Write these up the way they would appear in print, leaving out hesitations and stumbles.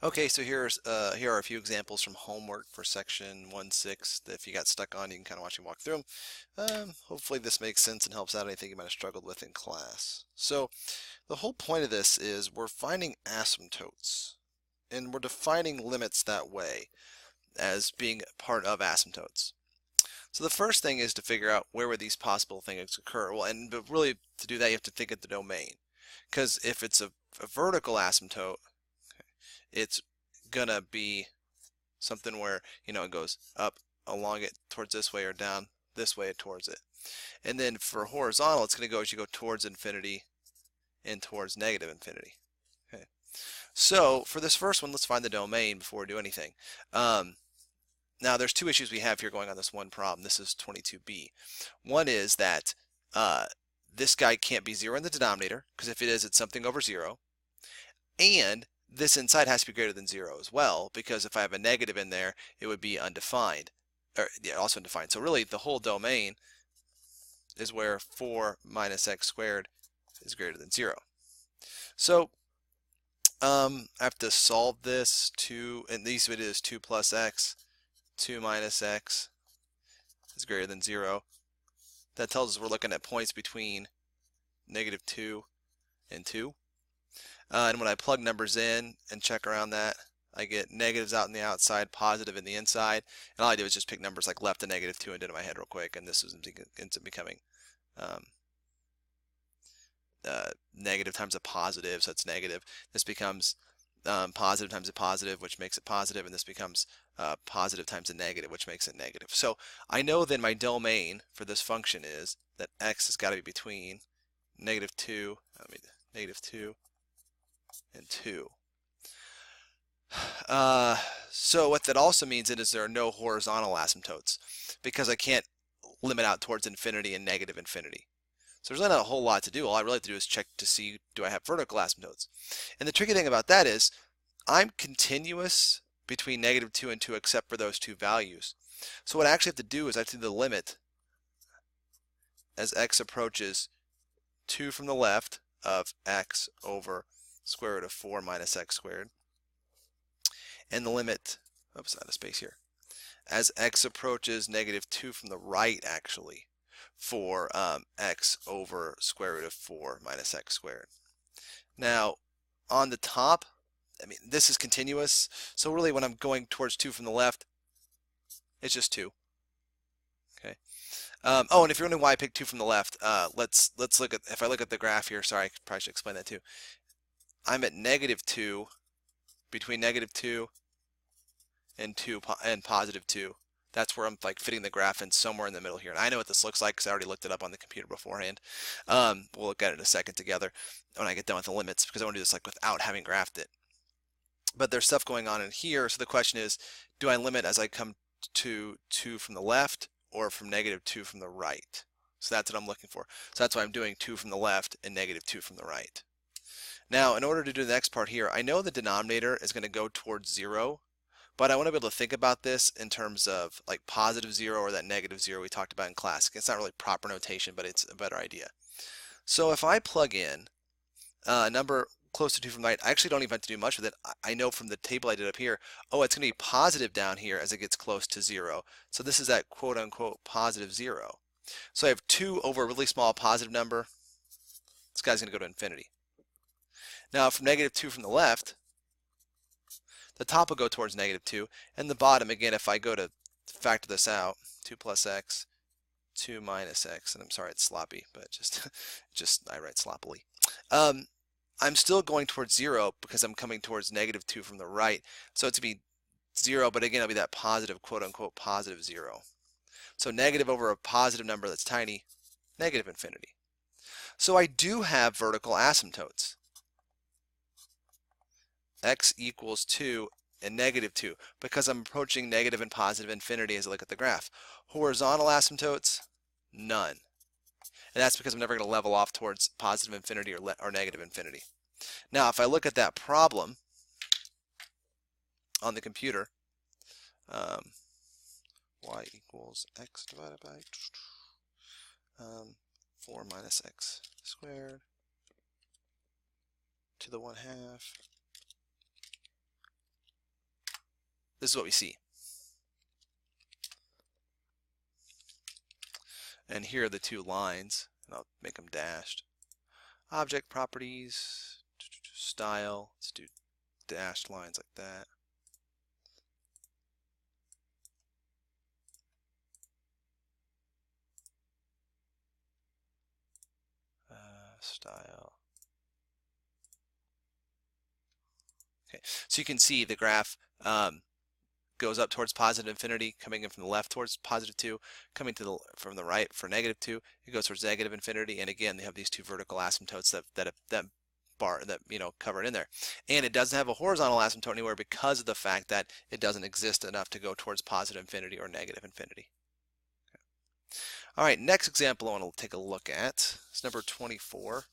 Okay, so here are a few examples from homework for section 1.6 that if you got stuck on, you can kind of watch me walk through them. Hopefully this makes sense and helps out anything you might have struggled with in class. So the whole point of this is we're finding asymptotes, and we're defining limits that way as being part of asymptotes. So the first thing is to figure out where would these possible things occur. Well, but really to do that, you have to think of the domain, because if it's a vertical asymptote, it's gonna be something where it goes up along it towards this way or down this way towards it. And then for horizontal, it's going to go as you go towards infinity and towards negative infinity. Okay. So for this first one, let's find the domain before we do anything. Now there's two issues we have here going on this one problem. This is 22b. One is that this guy can't be 0 in the denominator, because if it is, it's something over 0. And this inside has to be greater than 0 as well, because if I have a negative in there, it would be undefined, or yeah, also undefined. So really, the whole domain is where 4 minus x squared is greater than 0. So I have to solve this. And these it is 2 plus x, 2 minus x is greater than 0. That tells us we're looking at points between negative 2 and 2. And when I plug numbers in and check around that, I get negatives out in the outside, positive in the inside. And all I do is just pick numbers like left to negative 2 and did it in my head real quick. And this ends up becoming um, negative times a positive, so it's negative. This becomes positive times a positive, which makes it positive, and this becomes positive times a negative, which makes it negative. So I know then my domain for this function is that x has got to be between negative 2, negative 2 and 2. So what that also means is there are no horizontal asymptotes, because I can't limit out towards infinity and negative infinity. So there's not a whole lot to do. All I really have to do is check to see, do I have vertical asymptotes? And the tricky thing about that is I'm continuous between negative 2 and 2 except for those two values. So what I actually have to do is I have to do the limit as x approaches 2 from the left of x over square root of 4 minus x squared. And the limit, oops, out of space here, as x approaches negative 2 from the right, actually, for x over square root of 4 minus x squared. Now, on the top, this is continuous, so really when I'm going towards 2 from the left, it's just 2. Okay. Oh, and if you're wondering why I picked 2 from the left, let's look at, if I look at the graph here, sorry, I probably should explain that too. I'm at negative 2, between negative 2 and positive 2. That's where I'm like fitting the graph in somewhere in the middle here. And I know what this looks like because I already looked it up on the computer beforehand. We'll look at it in a second together when I get done with the limits, because I want to do this like without having graphed it. But there's stuff going on in here. So the question is, do I limit as I come to 2 from the left or from negative 2 from the right? So that's what I'm looking for. So that's why I'm doing 2 from the left and negative 2 from the right. Now, in order to do the next part here, I know the denominator is going to go towards 0. But I want to be able to think about this in terms of like positive 0 or that negative 0 we talked about in class. It's not really proper notation, but it's a better idea. So if I plug in a number close to 2 from the right, I actually don't even have to do much with it. I know from the table I did up here, oh, it's going to be positive down here as it gets close to 0. So this is that quote unquote positive 0. So I have 2 over a really small positive number. This guy's going to go to infinity. Now from negative 2 from the left, the top will go towards negative 2, and the bottom, again, if I go to factor this out, 2 plus x, 2 minus x, and I'm sorry it's sloppy, but just I write sloppily. I'm still going towards 0 because I'm coming towards negative 2 from the right, so it's going to be 0, but again, it'll be that positive, quote-unquote, positive 0. So negative over a positive number that's tiny, negative infinity. So I do have vertical asymptotes. X equals 2 and negative 2, because I'm approaching negative and positive infinity as I look at the graph. Horizontal asymptotes, none. And that's because I'm never going to level off towards positive infinity or negative infinity. Now, if I look at that problem on the computer, y equals x divided by 4 minus x squared to the 1/2 this is what we see. And here are the two lines, and I'll make them dashed. Object properties, style, let's do dashed lines like that. Style. Okay, so you can see the graph goes up towards positive infinity, coming in from the left towards positive 2, coming to from the right for negative 2. It goes towards negative infinity, and again they have these two vertical asymptotes that cover it in there. And it doesn't have a horizontal asymptote anywhere because of the fact that it doesn't exist enough to go towards positive infinity or negative infinity. All right, next example I want to take a look at is number 24.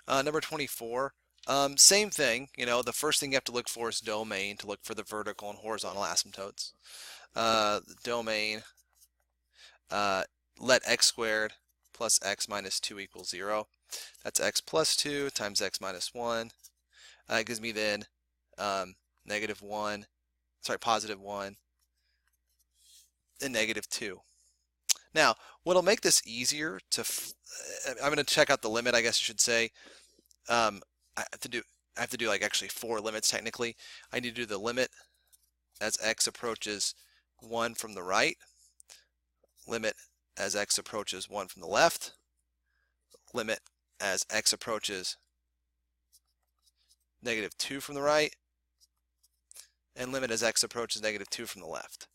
Number 24, same thing. The first thing you have to look for is domain to look for the vertical and horizontal asymptotes. The domain, let x squared plus x minus 2 equals 0. That's x plus 2 times x minus 1. It gives me then positive 1 and negative 2. Now, what'll make this easier I'm going to check out the limit, I guess I should say. I have to do like actually 4 limits technically. I need to do the limit as x approaches 1 from the right, limit as x approaches 1 from the left, limit as x approaches negative 2 from the right, and limit as x approaches negative 2 from the left.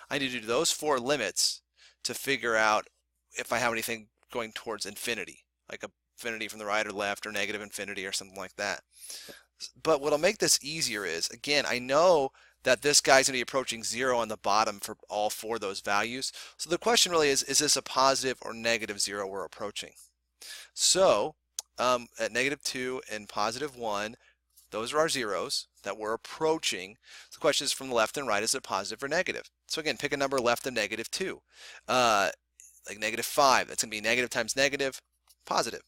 I need to do those 4 limits to figure out if I have anything going towards infinity, like infinity from the right or left, or negative infinity or something like that. But what'll make this easier is, again, I know that this guy's going to be approaching 0 on the bottom for all 4 of those values. So the question really is this a positive or negative 0 we're approaching? So at negative 2 and positive 1, those are our zeros that we're approaching. So the question is, from the left and right, is it positive or negative? So again, pick a number left of negative 2. Like negative 5, that's going to be negative times negative, positive.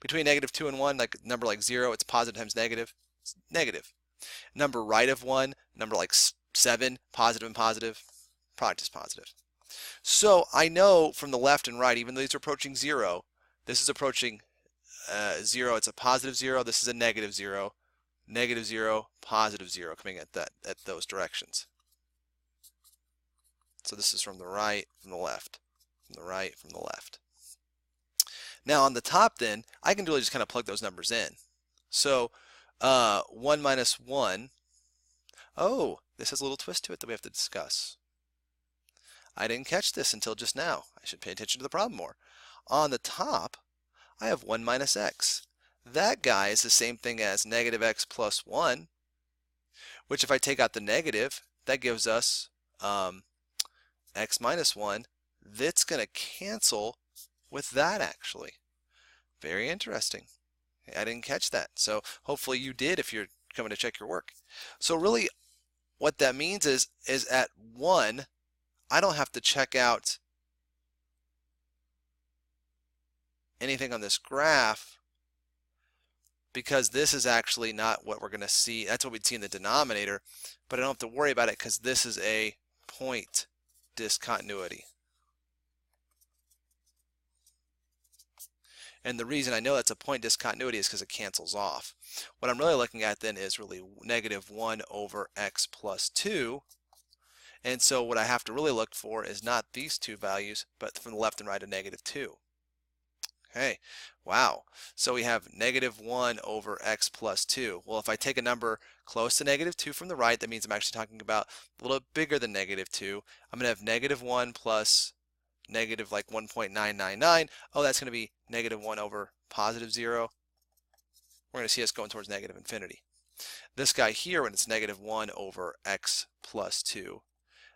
Between negative 2 and 1, like a number like 0, it's positive times negative, it's negative. Number right of 1, number like 7, positive and positive, product is positive. So I know from the left and right, even though these are approaching 0, this is approaching 0, it's a positive 0, this is a negative 0, negative 0, positive 0, coming at those directions. So this is from the right, from the left, from the right, from the left. Now on the top then, I can really just kind of plug those numbers in. So 1 minus 1, oh, this has a little twist to it that we have to discuss. I didn't catch this until just now. I should pay attention to the problem more. On the top, I have 1 minus x. That guy is the same thing as negative x plus 1, which if I take out the negative, that gives us x minus 1. That's going to cancel with that actually. Very interesting. I didn't catch that. So hopefully you did if you're coming to check your work. So really what that means is at 1, I don't have to check out anything on this graph because this is actually not what we're going to see. That's what we'd see in the denominator, but I don't have to worry about it because this is a point discontinuity. And the reason I know that's a point discontinuity is because it cancels off. What I'm really looking at then is really negative 1 over x plus 2. And so what I have to really look for is not these two values, but from the left and right of negative 2. Okay, wow. So we have negative 1 over x plus 2. Well, if I take a number close to negative 2 from the right, that means I'm actually talking about a little bigger than negative 2. I'm going to have negative 1 plus negative like 1.999. Oh, that's going to be negative 1 over positive 0. We're going to see us going towards negative infinity. This guy here, when it's negative 1 over x plus 2,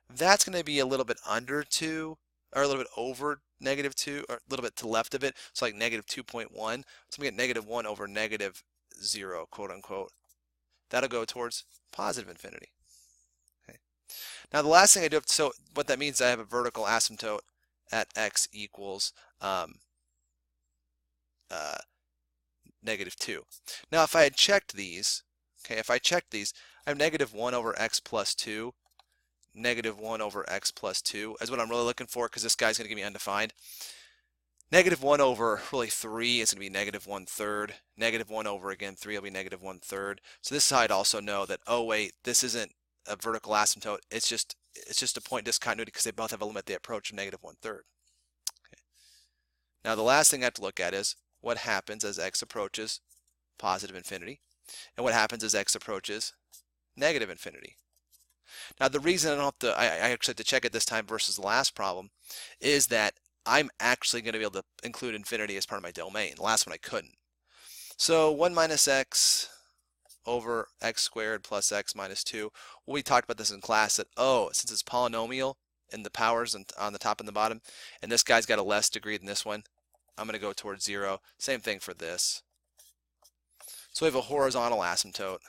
that's going to be a little bit under 2, or a little bit over negative 2, or a little bit to the left of it, so like negative 2.1. So we get negative 1 over negative 0, quote unquote. That'll go towards positive infinity. Okay. Now the last thing I do, so what that means is I have a vertical asymptote at x equals negative 2. Now if I had checked these, okay, if I checked these, I have negative 1 over x plus 2, negative 1 over x plus 2 is what I'm really looking for because this guy's going to give me undefined. Negative 1 over really 3 is going to be negative 1/3. Negative 1 over again 3 will be negative 1/3. So this side also know that, oh wait, this isn't a vertical asymptote. It's just a point discontinuity because they both have a limit they approach of negative 1/3. Okay. Now the last thing I have to look at is what happens as x approaches positive infinity and what happens as x approaches negative infinity. Now the reason I don't have to, I actually have to check it this time versus the last problem is that I'm actually going to be able to include infinity as part of my domain. The last one I couldn't. So 1 minus x over x squared plus x minus 2. Well, we talked about this in class that, oh, since it's polynomial and the powers on the top and the bottom, and this guy's got a less degree than this one, I'm going to go towards 0. Same thing for this. So we have a horizontal asymptote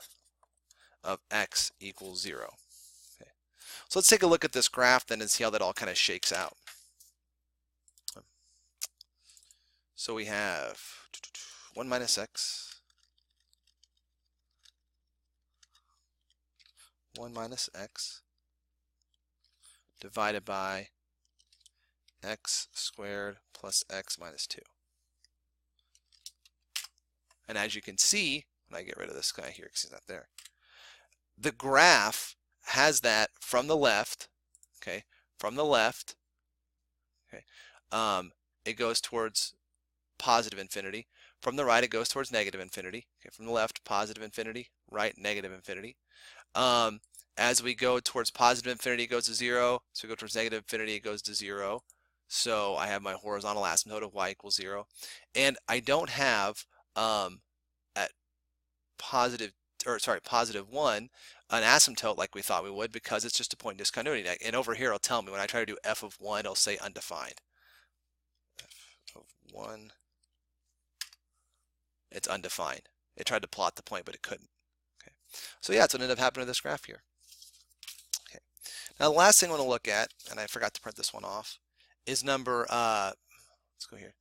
of x equals 0. Okay. So let's take a look at this graph then and see how that all kind of shakes out. So we have 1 minus x, 1 minus x divided by x squared plus x minus 2. And as you can see, when I get rid of this guy here because he's not there, the graph has that from the left, okay, from the left, okay, it goes towards positive infinity. From the right, it goes towards negative infinity. Okay, from the left, positive infinity, right, negative infinity. As we go towards positive infinity, it goes to 0. So we go towards negative infinity, it goes to 0. So I have my horizontal asymptote of y equals 0. And I don't have at positive 1 an asymptote like we thought we would because it's just a point discontinuity. And over here, it'll tell me when I try to do f of 1, it'll say undefined. F of 1. It's undefined. It tried to plot the point, but it couldn't. Okay. So yeah, that's what ended up happening to this graph here. Okay. Now the last thing I want to look at, and I forgot to print this one off, is number, let's go here,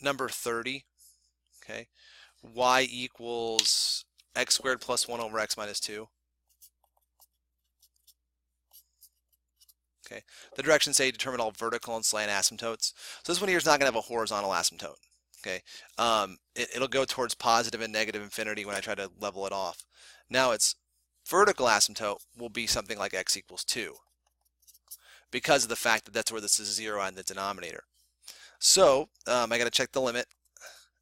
number 30. Okay. Y equals x squared plus 1 over x minus 2. Okay. The directions say determine all vertical and slant asymptotes. So this one here is not going to have a horizontal asymptote. Okay, it'll go towards positive and negative infinity when I try to level it off. Now its vertical asymptote will be something like x equals 2 because of the fact that that's where this is 0 on the denominator. So I got to check the limit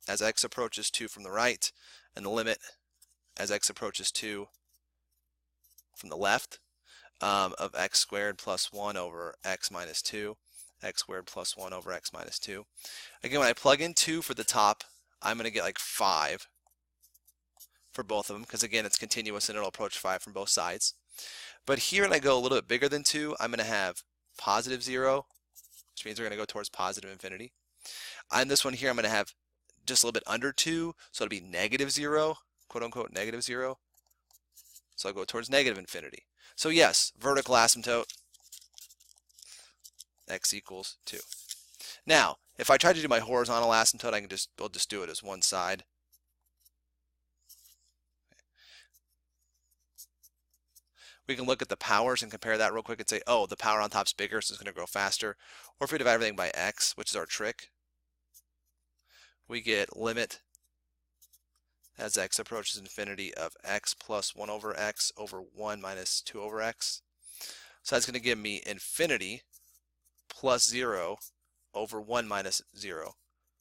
as x approaches 2 from the right and the limit as x approaches 2 from the left of x squared plus 1 over x minus 2. X squared plus 1 over x minus 2. Again, when I plug in 2 for the top, I'm going to get like 5 for both of them because again, it's continuous and it'll approach 5 from both sides. But here, when I go a little bit bigger than 2, I'm going to have positive 0, which means we're going to go towards positive infinity. On this one here, I'm going to have just a little bit under 2, so it'll be negative 0, quote unquote negative 0. So I'll go towards negative infinity. So yes, vertical asymptote, x equals 2. Now, if I try to do my horizontal asymptote, I'll just do it as one side. We can look at the powers and compare that real quick and say, oh, the power on top's bigger, so it's going to grow faster. Or if we divide everything by x, which is our trick, we get limit as x approaches infinity of x plus 1 over x over 1 minus 2 over x. So that's going to give me infinity plus 0 over 1 minus 0,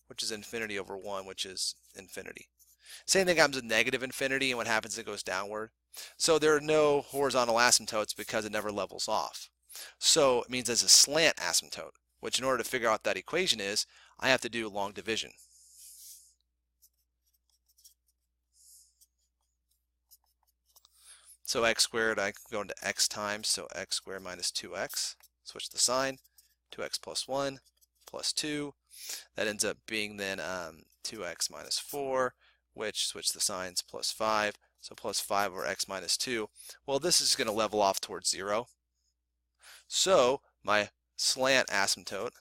which is infinity over 1, which is infinity. Same thing happens with negative infinity, and what happens is it goes downward. So there are no horizontal asymptotes because it never levels off. So it means there's a slant asymptote, which in order to figure out what that equation is, I have to do long division. So x squared, I can go into x times, so x squared minus 2x. Switch the sign. 2x plus 1 plus 2. That ends up being then 2x minus 4, which switch the signs plus 5. So plus 5 over x minus 2. Well, this is going to level off towards 0. So my slant asymptote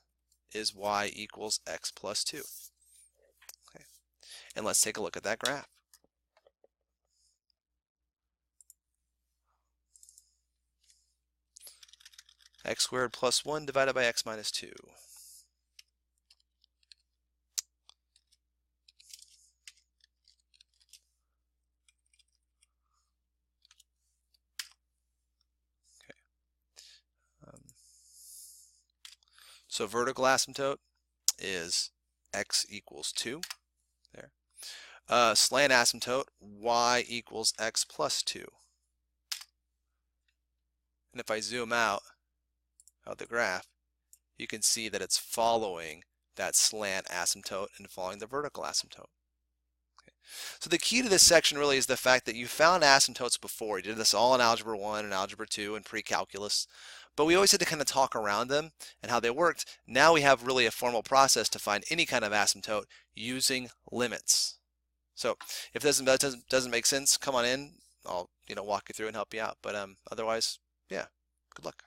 is y equals x plus 2. Okay. And let's take a look at that graph. X squared plus 1 divided by x minus 2. So vertical asymptote is x equals 2. There. Slant asymptote, y equals x plus 2. And if I zoom out of the graph, you can see that it's following that slant asymptote and following the vertical asymptote. Okay. So the key to this section really is the fact that you found asymptotes before. You did this all in Algebra 1 and Algebra 2 and pre-calculus, but we always had to kind of talk around them and how they worked. Now we have really a formal process to find any kind of asymptote using limits. So if that doesn't make sense, come on in. I'll walk you through and help you out. But otherwise, yeah, good luck.